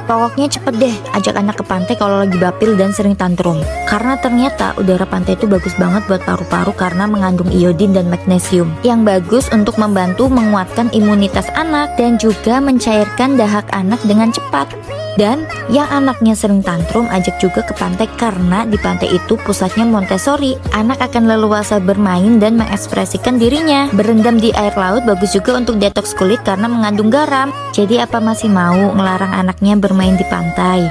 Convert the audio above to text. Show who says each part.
Speaker 1: Pokoknya cepet deh ajak anak ke pantai kalau lagi bapil dan sering tantrum. Karena ternyata udara pantai itu bagus banget buat paru-paru karena mengandung iodin dan magnesium yang bagus untuk membantu menguatkan imunitas anak dan juga mencairkan dahak anak dengan cepat. Dan yang anaknya sering tantrum ajak juga ke pantai karena di pantai itu pusatnya Montessori. Anak akan leluasa bermain dan mengekspresikan dirinya. Berendam di air laut bagus juga untuk detoks kulit karena mengandung garam. Jadi apa masih mau ngelarang anaknya bermain di pantai?